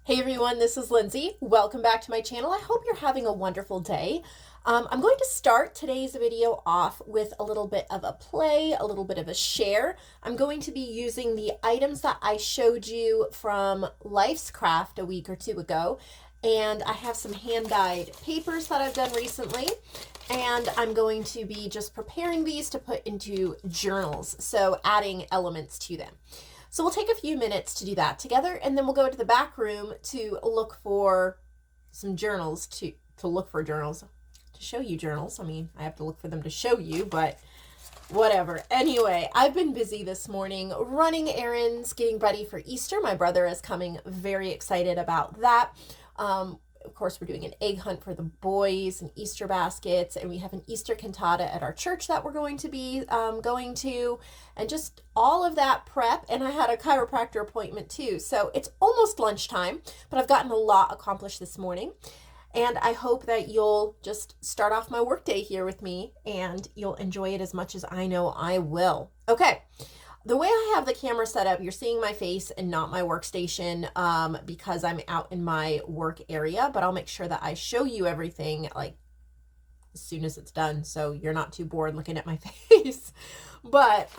Hey everyone, this is Lindsay. Welcome back to my channel. I hope you're having a wonderful day. I'm going to start today's video off with a little bit of a play, a little bit of a share. I'm going to be using the items that I showed you from Lifescraft a week or two ago. And I have some hand-dyed papers that I've done recently. And I'm going to be just preparing these to put into journals, so adding elements to them. So we'll take a few minutes to do that together, and then we'll go to the back room to look for some journals, to show you journals. I mean, I have to look for them to show you, but whatever. Anyway, I've been busy this morning running errands, getting ready for Easter. My brother is coming, very excited about that. Of course, we're doing an egg hunt for the boys and Easter baskets, and we have an Easter cantata at our church that we're going to be going to, and just all of that prep. And I had a chiropractor appointment too, so it's almost lunchtime, but I've gotten a lot accomplished this morning, and I hope that you'll just start off my workday here with me, and you'll enjoy it as much as I know I will. Okay. The way I have the camera set up, you're seeing my face and not my workstation because I'm out in my work area, but I'll make sure that I show you everything like as soon as it's done so you're not too bored looking at my face. But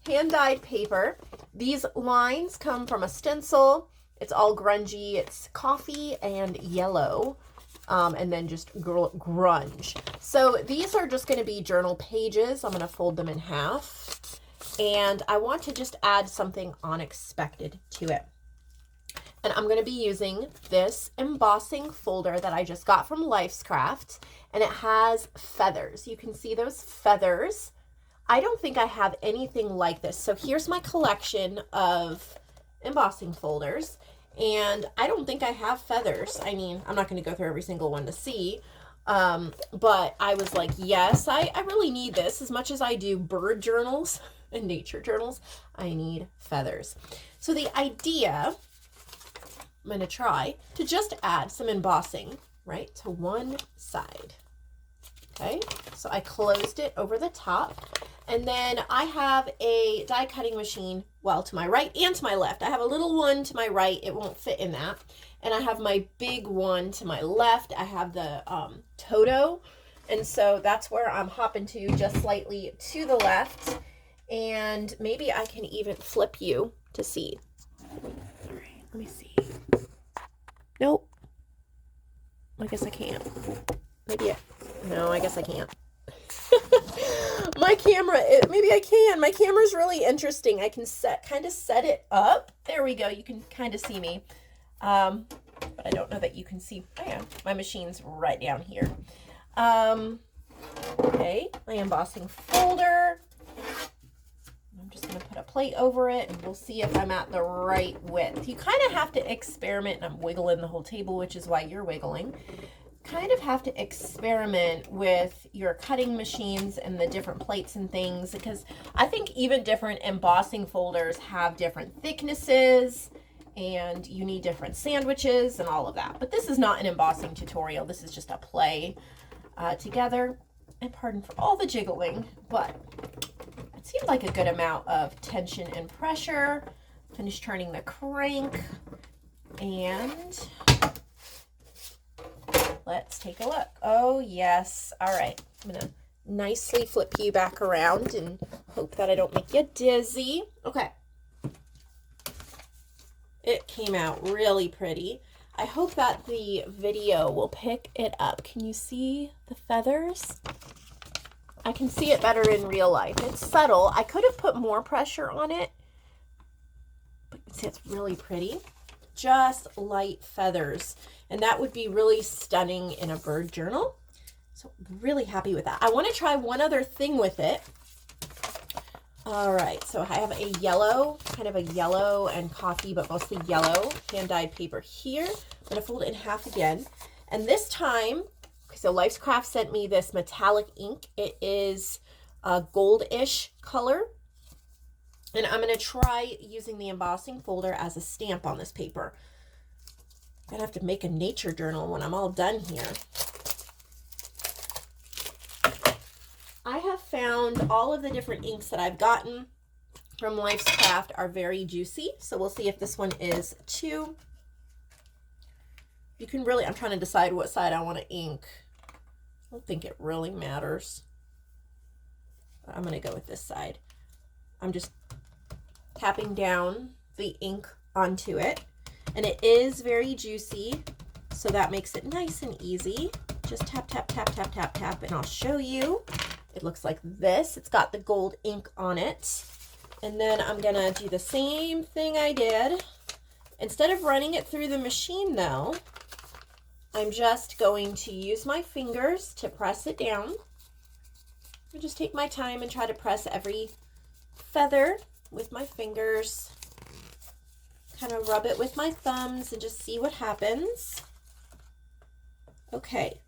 hand-dyed paper, these lines come from a stencil. It's all grungy. It's coffee and yellow. And then just grunge. So these are just going to be journal pages. I'm going to fold them in half. And I want to just add something unexpected to it. And I'm going to be using this embossing folder that I just got from Lifescraft. And it has feathers. You can see those feathers. I don't think I have anything like this. So here's my collection of embossing folders. And I don't think I have feathers. I mean, I'm not going to go through every single one to see. But I was like, yes, I really need this. As much as I do bird journals and nature journals, I need feathers. So the idea, I'm going to try to just add some embossing right to one side. Okay, so I closed it over the top. And then I have a die cutting machine, well, to my right and to my left. I have a little one to my right. It won't fit in that. And I have my big one to my left. I have the Toto. And so that's where I'm hopping to, just slightly to the left. And maybe I can even flip you to see. All right, let me see. Nope. I guess I can't. No, I guess I can't. My camera, maybe I can. My camera's really interesting. I can kind of set it up. There we go. You can kind of see me. But I don't know that you can see. I am. My machine's right down here. Okay, my embossing folder. I'm just going to put a plate over it, and we'll see if I'm at the right width. You kind of have to experiment, and I'm wiggling the whole table, which is why you're wiggling. Kind of have to experiment with your cutting machines and the different plates and things, because I think even different embossing folders have different thicknesses, and you need different sandwiches and all of that. But this is not an embossing tutorial. This is just a play together. And pardon for all the jiggling, but it seemed like a good amount of tension and pressure. Finish turning the crank, and let's take a look. Oh, yes. All right. I'm going to nicely flip you back around and hope that I don't make you dizzy. Okay. It came out really pretty. I hope that the video will pick it up. Can you see the feathers? I can see it better in real life. It's subtle. I could have put more pressure on it, but you can see it's really pretty. Just light feathers. And that would be really stunning in a bird journal. So I'm really happy with that. I want to try one other thing with it. All right, so I have a yellow, kind of a yellow and coffee, but mostly yellow hand-dyed paper here. I'm going to fold it in half again. And this time, so Lifescraft sent me this metallic ink. It is a goldish color. And I'm going to try using the embossing folder as a stamp on this paper. I'm going to have to make a nature journal when I'm all done here. I have found all of the different inks that I've gotten from Lifescraft are very juicy. So we'll see if this one is too. You can really, I'm trying to decide what side I want to ink. I don't think it really matters. I'm going to go with this side. I'm just tapping down the ink onto it, and it is very juicy, so that makes it nice and easy. Just tap, tap, tap, tap, tap, tap, and I'll show you. It looks like this. It's got the gold ink on it. And then I'm gonna do the same thing I did. Instead of running it through the machine though, I'm just going to use my fingers to press it down. I just take my time and try to press every feather with my fingers. Kind of rub it with my thumbs and just see what happens. Okay.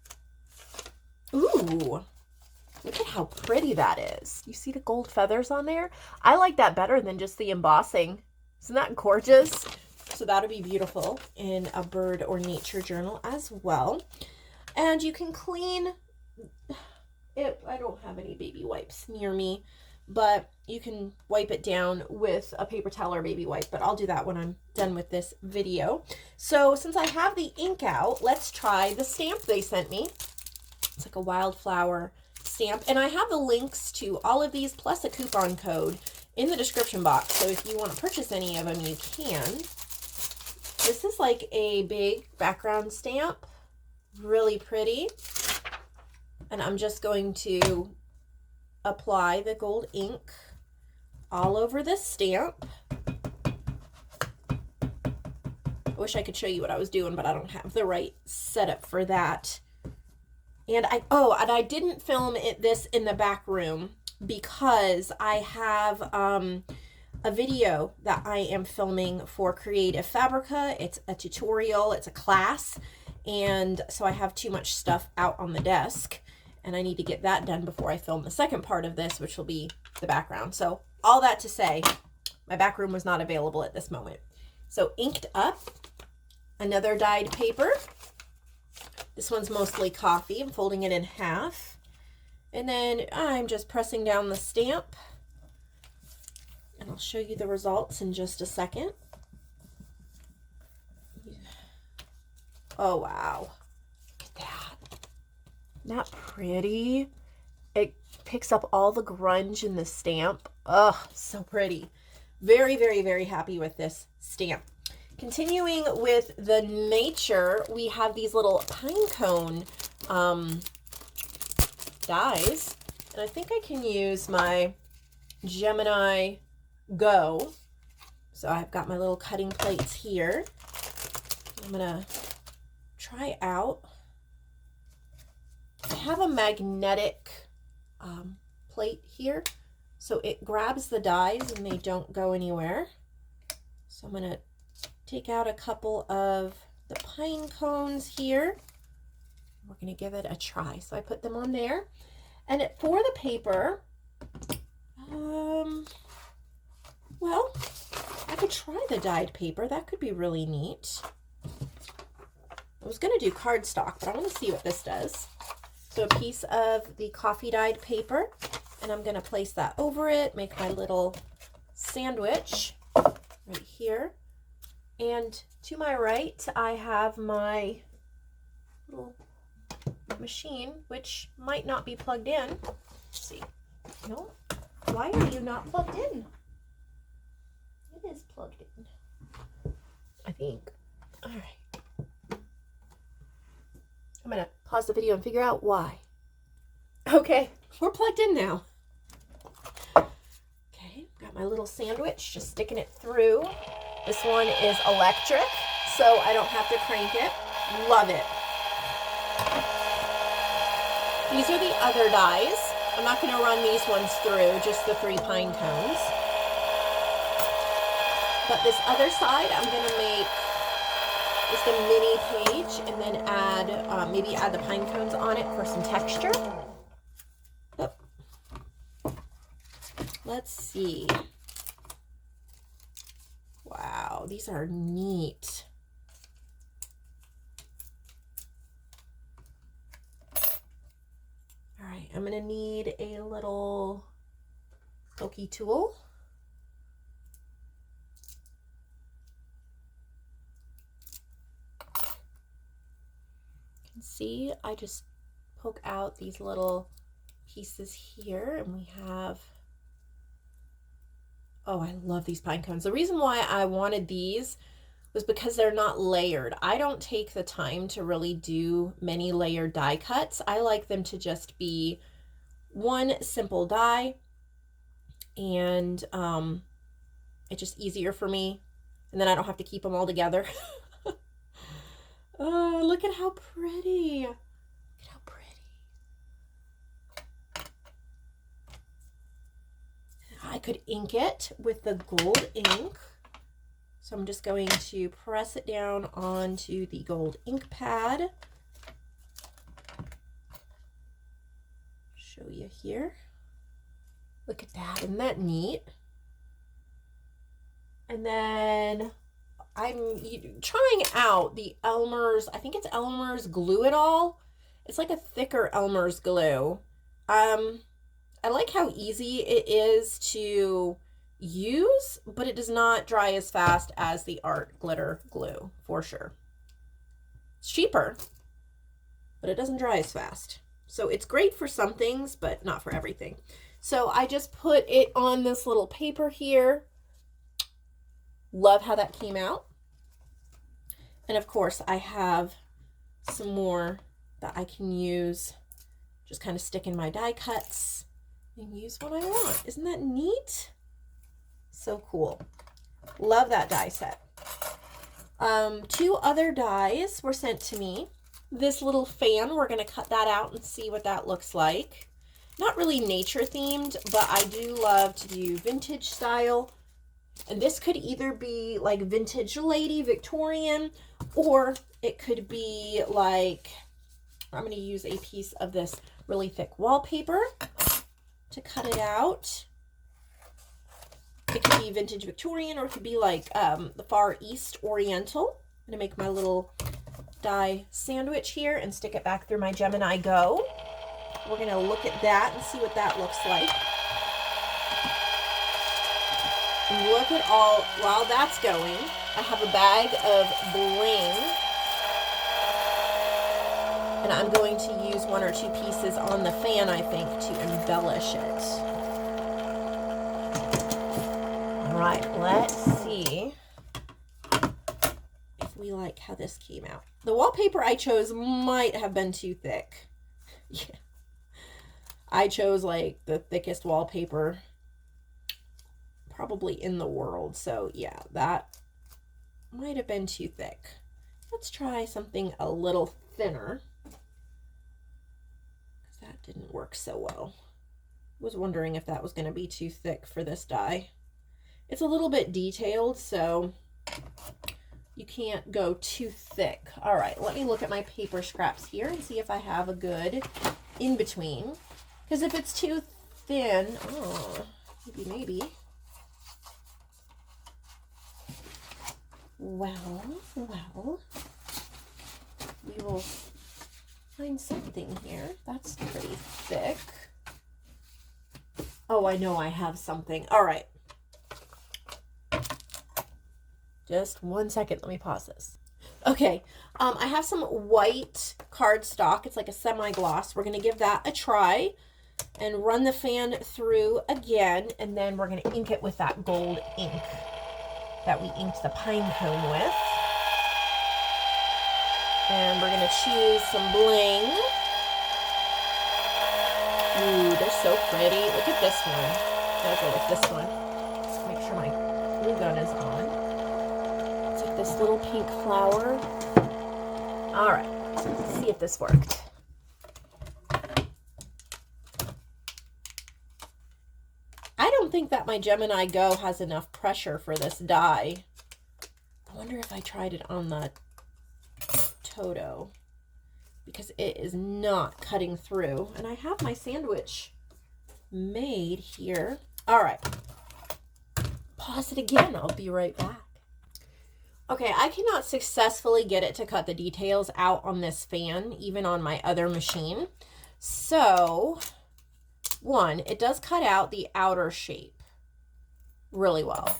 Ooh. Look at how pretty that is. You see the gold feathers on there? I like that better than just the embossing. Isn't that gorgeous? So that'll be beautiful in a bird or nature journal as well. And you can clean it. I don't have any baby wipes near me, but you can wipe it down with a paper towel or baby wipe, but I'll do that when I'm done with this video. So since I have the ink out, let's try the stamp they sent me. It's like a wildflower stamp, and I have the links to all of these plus a coupon code in the description box, so if you want to purchase any of them, you can. This is like a big background stamp, really pretty, and I'm just going to apply the gold ink all over this stamp. I wish I could show you what I was doing, but I don't have the right setup for that. And I didn't film this in the back room because I have a video that I am filming for Creative Fabrica. It's a tutorial, it's a class, and so I have too much stuff out on the desk, and I need to get that done before I film the second part of this, which will be the background. So all that to say, my back room was not available at this moment. So inked up, another dyed paper. This one's mostly coffee. I'm folding it in half. And then I'm just pressing down the stamp. And I'll show you the results in just a second. Oh, wow. Look at that. Isn't that pretty? It picks up all the grunge in the stamp. Oh, so pretty. Very, very, very happy with this stamp. Continuing with the nature, we have these little pine cone dies, and I think I can use my Gemini Go. So I've got my little cutting plates here. I'm gonna try out. I have a magnetic plate here, so it grabs the dies and they don't go anywhere. So I'm gonna take out a couple of the pine cones here. We're going to give it a try. So I put them on there. And for the paper, well, I could try the dyed paper. That could be really neat. I was going to do cardstock, but I want to see what this does. So a piece of the coffee dyed paper, and I'm going to place that over it, make my little sandwich right here. And to my right, I have my little machine, which might not be plugged in. Let's see. No? Why are you not plugged in? It is plugged in, I think. All right. I'm going to pause the video and figure out why. Okay, we're plugged in now. Okay, got my little sandwich, just sticking it through. This one is electric, so I don't have to crank it. Love it. These are the other dies. I'm not going to run these ones through, just the 3 pine cones. But this other side, I'm going to make just a mini page and then add, maybe add the pine cones on it for some texture. Oh. Let's see. Wow, these are neat. All right, I'm gonna need a little pokey tool. can see I just poke out these little pieces here, and we have, oh, I love these pine cones. The reason why I wanted these was because they're not layered. I don't take the time to really do many layered die cuts. I like them to just be one simple die, and it's just easier for me, and then I don't have to keep them all together. Oh, look at how pretty. Look at how pretty. I could ink it with the gold ink. So I'm just going to press it down onto the gold ink pad. Show you here. Look at that. Isn't that neat? And then I'm trying out the Elmer's, I think it's Elmer's Glue It All. It's like a thicker Elmer's glue. I like how easy it is to use, but it does not dry as fast as the art glitter glue, for sure. It's cheaper, but it doesn't dry as fast. So it's great for some things, but not for everything. So I just put it on this little paper here. Love how that came out. And of course I have some more that I can use, just kind of stick in my die cuts and use what I want. Isn't that neat? So cool. Love that die set. 2 other dies were sent to me. This little fan, we're going to cut that out and see what that looks like. Not really nature themed, but I do love to do vintage style. And this could either be like vintage lady, Victorian, or it could be like, I'm going to use a piece of this really thick wallpaper to cut it out. It could be vintage Victorian, or it could be like the Far East Oriental. I'm going to make my little die sandwich here and stick it back through my Gemini Go. We're going to look at that and see what that looks like. And look at all, while that's going, I have a bag of bling. And I'm going to use 1 or 2 pieces on the fan, I think, to embellish it. All right, let's see if we like how this came out. The wallpaper I chose might have been too thick. Yeah. I chose like the thickest wallpaper probably in the world. So yeah, that might have been too thick. Let's try something a little thinner, because that didn't work so well. I was wondering if that was going to be too thick for this die. It's a little bit detailed, so you can't go too thick. All right, let me look at my paper scraps here and see if I have a good in between. Because if it's too thin, oh, maybe. Well, we will find something here. That's pretty thick. Oh, I know I have something. All right. Just 1 second. Let me pause this. Okay. I have some white cardstock. It's like a semi-gloss. We're going to give that a try and run the fan through again. And then we're going to ink it with that gold ink that we inked the pine cone with. And we're going to choose some bling. Ooh, they're so pretty. Look at this one. I'll go with this one. Just make sure my glue gun is on. It's like this little pink flower. All right, let's see if this worked. I don't think that my Gemini Go has enough pressure for this die. I wonder if I tried it on the Toto, because it is not cutting through. And I have my sandwich made here. All right. Pause it again. I'll be right back. Okay, I cannot successfully get it to cut the details out on this fan, even on my other machine. So, one, it does cut out the outer shape really well.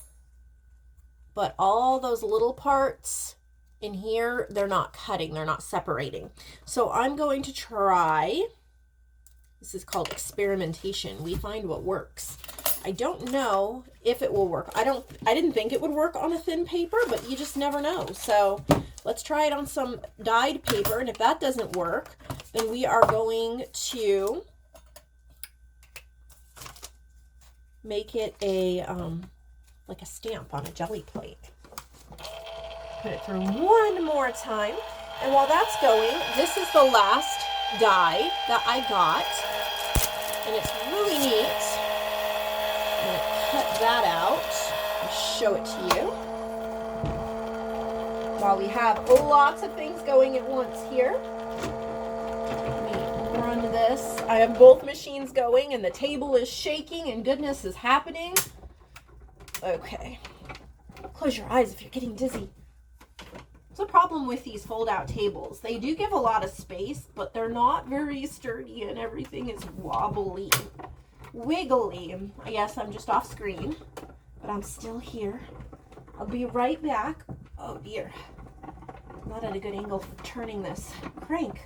But all those little parts in here, they're not cutting, they're not separating. So I'm going to try, this is called experimentation. We find what works. I don't know if it will work. I didn't think it would work on a thin paper, but you just never know. So let's try it on some dyed paper. And if that doesn't work, then we are going to make it a, like a stamp on a jelly plate. Put it through one more time. And while that's going, this is the last die that I got. And it's really neat. I'm going to cut that out and show it to you. While we have lots of things going at once here. Let me run this. I have both machines going and the table is shaking and goodness is happening. Okay. Close your eyes if you're getting dizzy. There's a problem with these fold-out tables. They do give a lot of space, but they're not very sturdy and everything is wobbly, wiggly. I guess I'm just off screen, but I'm still here. I'll be right back. Oh dear. I'm not at a good angle for turning this crank.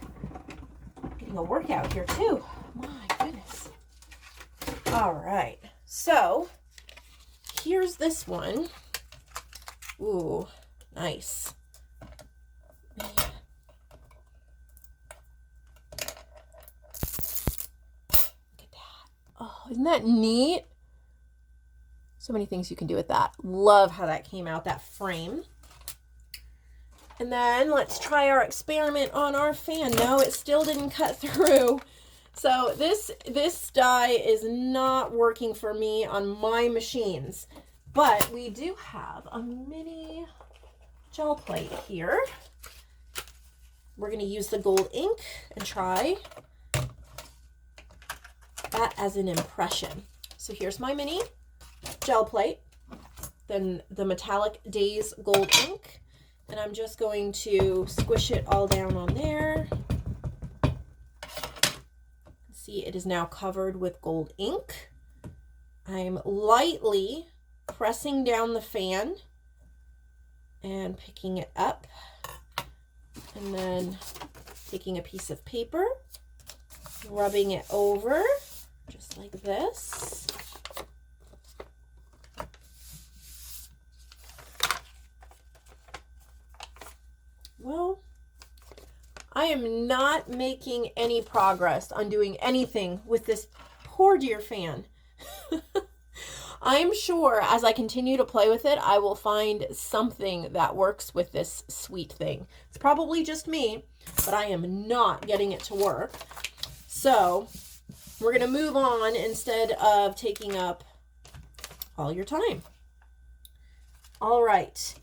Getting a workout here too. My goodness. All right. So here's this one. Ooh, nice. Oh, isn't that neat? So many things you can do with that. Love how that came out, that frame. And then let's try our experiment on our fan. No, it still didn't cut through. So this die is not working for me on my machines. But we do have a mini gel plate here. We're going to use the gold ink and try that as an impression. So here's my mini gel plate, then the metallic Days gold ink, and I'm just going to squish it all down on there. See, it is now covered with gold ink. I'm lightly pressing down the fan and picking it up, and then taking a piece of paper, rubbing it over just like this. Well, I am not making any progress on doing anything with this poor dear fan. I'm sure as I continue to play with it, I will find something that works with this sweet thing. It's probably just me, but I am not getting it to work. So we're going to move on instead of taking up all your time. All right.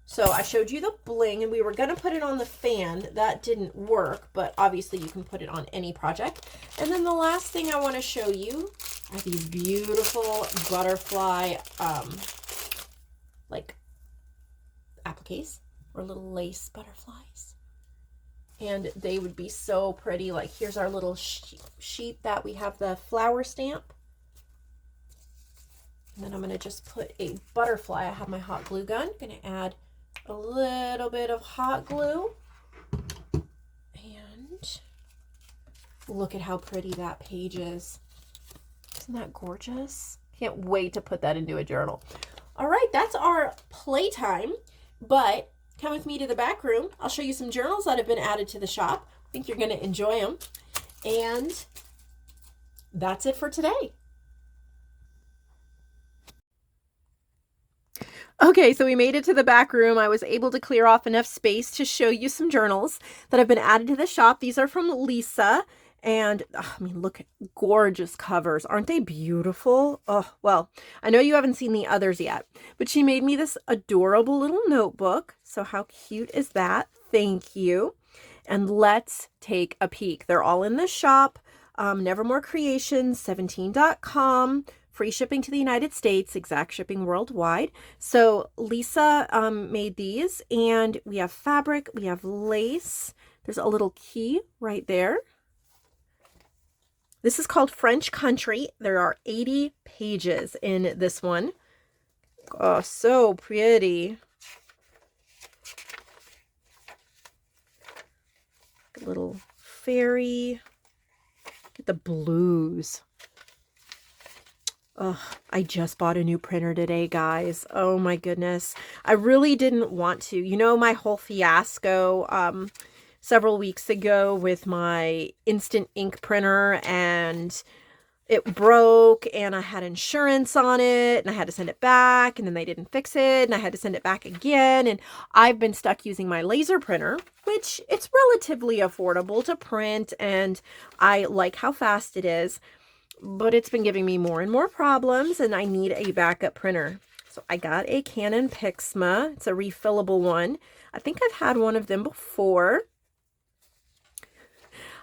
So I showed you the bling and we were going to put it on the fan. That didn't work, but obviously you can put it on any project. And then the last thing I want to show you are these beautiful butterfly, like appliques or little lace butterflies. And they would be so pretty. Like here's our little sheet that we have the flower stamp. And then I'm going to just put a butterfly. I have my hot glue gun. I'm going to add a little bit of hot glue. And look at how pretty that page is. Isn't that gorgeous? Can't wait to put that into a journal. All right, that's our playtime. But come with me to the back room. I'll show you some journals that have been added to the shop. I think you're going to enjoy them. And that's it for today. Okay, so we made it to the back room. I was able to clear off enough space to show you some journals that have been added to the shop. These are from Lisa. And I mean, look at gorgeous covers. Aren't they beautiful? Oh, well, I know you haven't seen the others yet, but she made me this adorable little notebook. So how cute is that? Thank you. And let's take a peek. They're all in the shop. Nevermore Creations, 17.com. Free shipping to the United States, exact shipping worldwide. So Lisa made these, and we have fabric, we have lace. There's a little key right there. This is called French Country. There are 80 pages in this one. Oh, so pretty. Little fairy. Get the blues. Ugh, I just bought a new printer today, guys. Oh my goodness. I really didn't want to. You know, my whole fiasco several weeks ago with my instant ink printer, and it broke and I had insurance on it and I had to send it back, and then they didn't fix it and I had to send it back again. And I've been stuck using my laser printer, which it's relatively affordable to print and I like how fast it is, but it's been giving me more and more problems and I need a backup printer. So I got a Canon Pixma. It's a refillable one. I think I've had one of them before.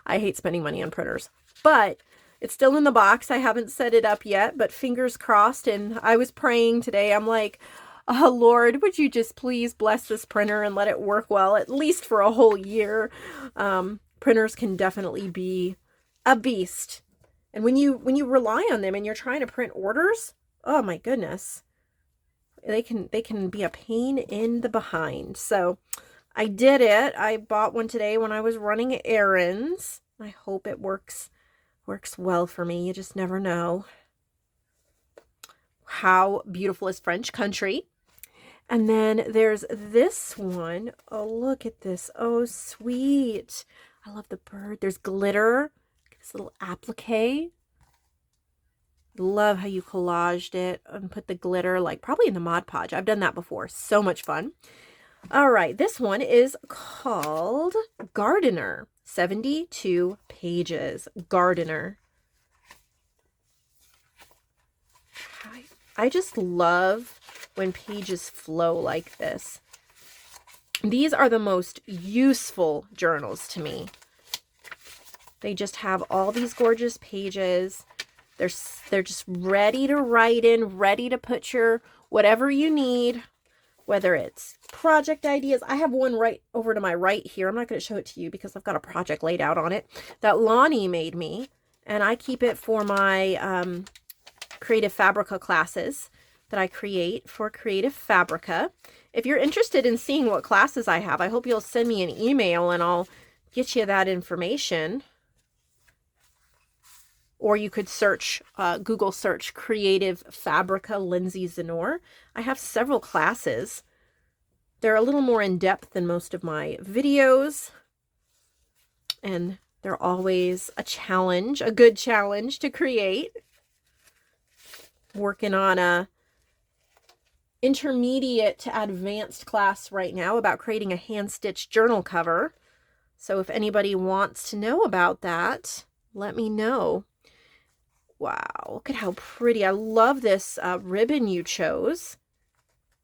I hate spending money on printers, but it's still in the box. I haven't set it up yet, but fingers crossed. And I was praying today. I'm like, oh, Lord, would you just please bless this printer and let it work well, at least for a whole year. Printers can definitely be a beast. And when you rely on them and you're trying to print orders, oh my goodness, they can be a pain in the behind. So I did it. I bought one today when I was running errands. I hope it works well for me. You just never know. How beautiful is French country? And then there's this one. Oh, look at this. Oh, sweet. I love the bird. There's glitter. This little applique. Love how you collaged it and put the glitter, like probably in the Mod Podge. I've done that before. So much fun. All right, this one is called Gardener. 72 pages. Gardener. I just love when pages flow like this. These are the most useful journals to me. They just have all these gorgeous pages. They're just ready to write in, ready to put your whatever you need, whether it's project ideas. I have one right over to my right here. I'm not going to show it to you because I've got a project laid out on it that Lonnie made me, and I keep it for my Creative Fabrica classes that I create for Creative Fabrica. If you're interested in seeing what classes I have, I hope you'll send me an email and I'll get you that information. Or you could search, Google search Creative Fabrica Lindsay Zenor. I have several classes. They're a little more in depth than most of my videos. And they're always a challenge, a good challenge to create. Working on a intermediate to advanced class right now about creating a hand-stitched journal cover. So if anybody wants to know about that, let me know. Wow, look at how pretty. I love this ribbon you chose.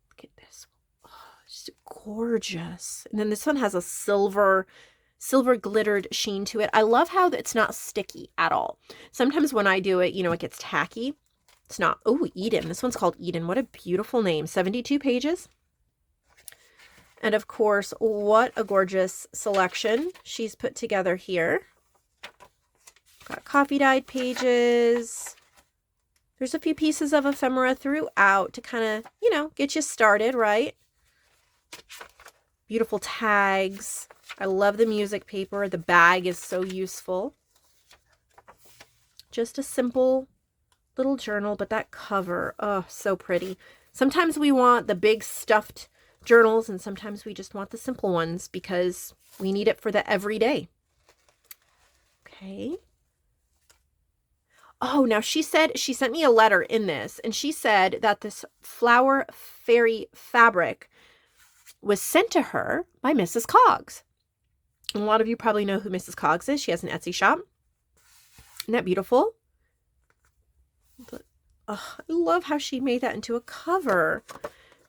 Look at this. Oh, it's gorgeous. And then this one has a silver glittered sheen to it. I love how it's not sticky at all. Sometimes when I do it, you know, it gets tacky. It's not. Oh, Eden. This one's called Eden. What a beautiful name. 72 pages. And of course, what a gorgeous selection she's put together here. Got coffee dyed pages. There's a few pieces of ephemera throughout to kind of, you know, get you started, right? Beautiful tags. I love the music paper. The bag is so useful. Just a simple little journal, but that cover, oh, so pretty. Sometimes we want the big stuffed journals and sometimes we just want the simple ones because we need it for the everyday. Okay. Oh, now she said, she sent me a letter in this, and she said that this flower fairy fabric was sent to her by Mrs. Coggs. And a lot of you probably know who Mrs. Coggs is. She has an Etsy shop. Isn't that beautiful? But, oh, I love how she made that into a cover.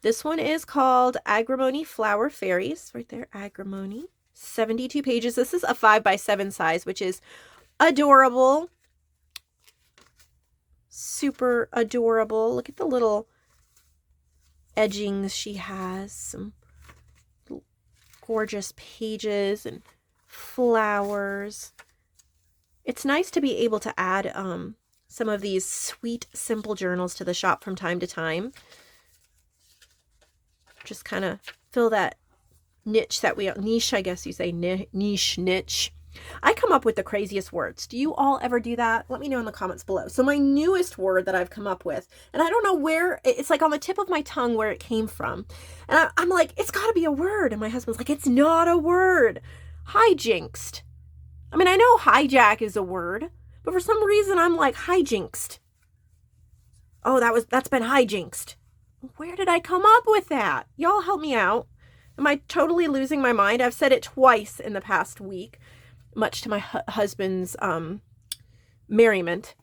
This one is called Agrimony Flower Fairies. Right there, Agrimony. 72 pages. This is a 5x7 size, which is adorable. Super adorable. Look at the little edgings she has. Some gorgeous pages and flowers. It's nice to be able to add some of these sweet, simple journals to the shop from time to time. Just kind of fill that niche that we, niche, I guess you say, niche. I come up with the craziest words. Do you all ever do that? Let me know in the comments below. So my newest word that I've come up with, and I don't know where, it's like on the tip of my tongue where it came from. And I'm like, it's got to be a word. And my husband's like, it's not a word. Hijinxed. I mean, I know hijack is a word, but for some reason I'm like hijinxed. Oh, that's been hijinxed. Where did I come up with that? Y'all help me out. Am I totally losing my mind? I've said it twice in the past week, much to my husband's merriment.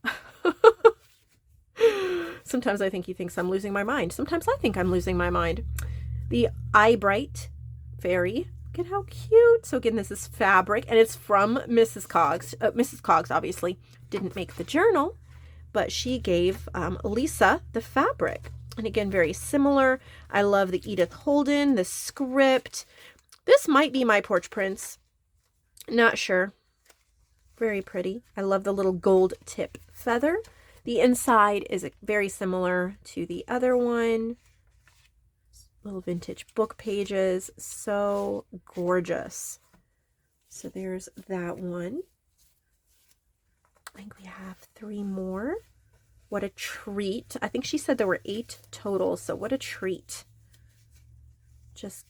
Sometimes I think he thinks I'm losing my mind. Sometimes I think I'm losing my mind. The Eye Bright Fairy. Look at how cute. So again, this is fabric, and it's from Mrs. Coggs. Mrs. Coggs obviously didn't make the journal, but she gave Lisa the fabric. And again, very similar. I love the Edith Holden, the script. This might be my Porch Prince. Not sure. Very pretty. I love the little gold tip feather. The inside is very similar to the other one. Little vintage book pages. So gorgeous. So there's that one. I think we have 3 more. What a treat. I think she said there were 8 total, so what a treat. Just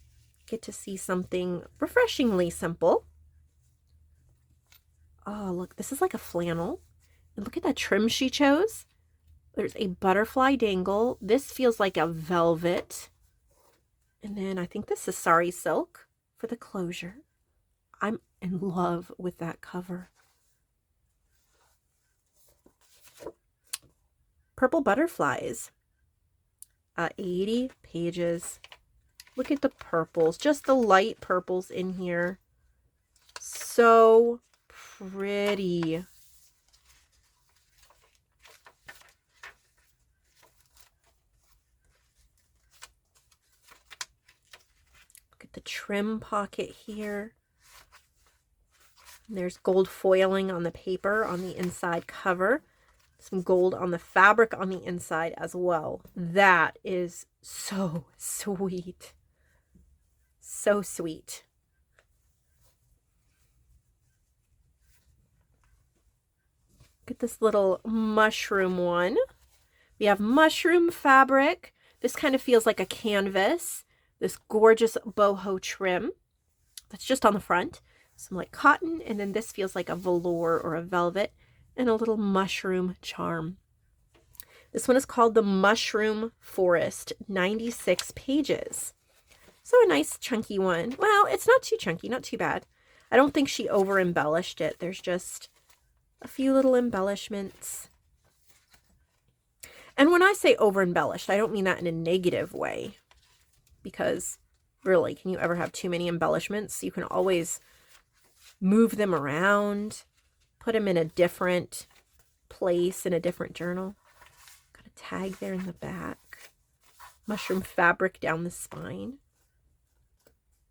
get to see something refreshingly simple. Oh, look, this is like a flannel. And look at that trim she chose. There's a butterfly dangle. This feels like a velvet. And then I think this is sari silk for the closure. I'm in love with that cover. Purple butterflies. 80 pages. Look at the purples, just the light purples in here. So pretty. Look at the trim pocket here. And there's gold foiling on the paper on the inside cover. Some gold on the fabric on the inside as well. That is so sweet. So sweet. Look at this little mushroom one. We have mushroom fabric. This kind of feels like a canvas. This gorgeous boho trim. That's just on the front. Some like cotton, and then this feels like a velour or a velvet. And a little mushroom charm. This one is called the Mushroom Forest, 96 pages. So a nice chunky one. Well, it's not too chunky, not too bad. I don't think she over embellished it. There's just a few little embellishments. And when I say over embellished, I don't mean that in a negative way. Because really, can you ever have too many embellishments? You can always move them around. Put them in a different place, in a different journal. Got a tag there in the back. Mushroom fabric down the spine.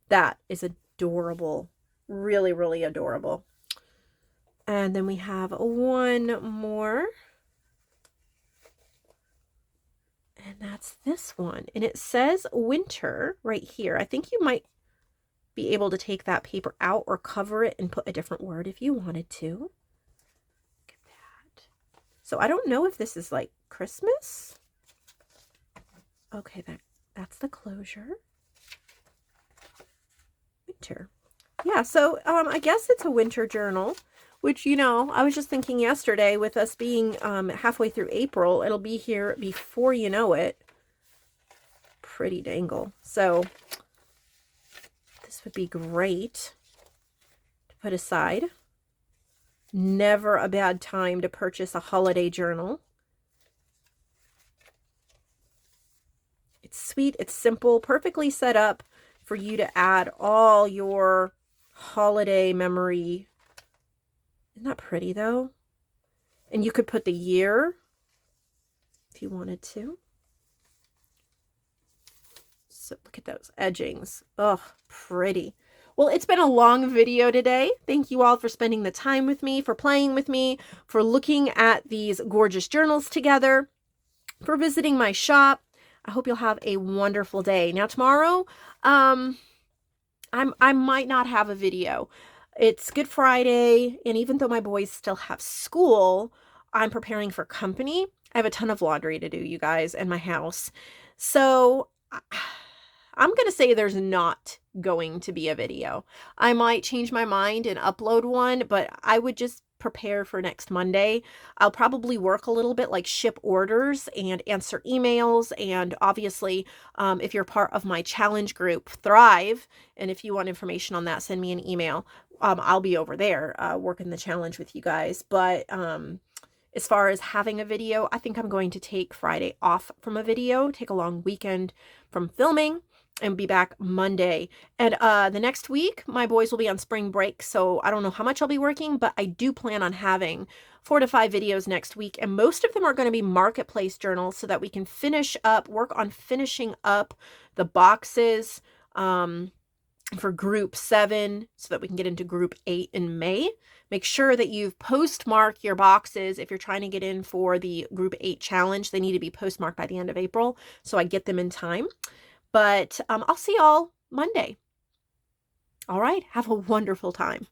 That is adorable. Really, really adorable. And then we have one more. And that's this one. And it says winter right here. I think you might be able to take that paper out or cover it and put a different word if you wanted to. So I don't know if this is like Christmas. Okay, that's the closure. Winter. Yeah, so I guess it's a winter journal, which, you know, I was just thinking yesterday with us being halfway through April, it'll be here before you know it. Pretty dangle. So this would be great to put aside. Never a bad time to purchase a holiday journal. It's sweet, it's simple, perfectly set up for you to add all your holiday memory. Isn't that pretty though? And you could put the year if you wanted to. So look at those edgings. Oh, pretty. Well, it's been a long video today. Thank you all for spending the time with me, for playing with me, for looking at these gorgeous journals together, for visiting my shop. I hope you'll have a wonderful day. Now tomorrow, I might not have a video. It's Good Friday, and even though my boys still have school, I'm preparing for company. I have a ton of laundry to do, you guys, in my house. So I'm going to say there's not going to be a video. I might change my mind and upload one, but I would just prepare for next Monday. I'll probably work a little bit, like ship orders and answer emails. And obviously, if you're part of my challenge group, Thrive, and if you want information on that, send me an email. I'll be over there working the challenge with you guys. But as far as having a video, I think I'm going to take Friday off from a video, take a long weekend from filming, and be back Monday. And the next week, my boys will be on spring break, so I don't know how much I'll be working, but I do plan on having 4 to 5 videos next week, and most of them are going to be marketplace journals so that we can work on finishing up the boxes for group 7 so that we can get into group 8 in May. Make sure that you've postmarked your boxes. If you're trying to get in for the group 8 challenge, they need to be postmarked by the end of April so I get them in time. But I'll see y'all Monday. All right, have a wonderful time.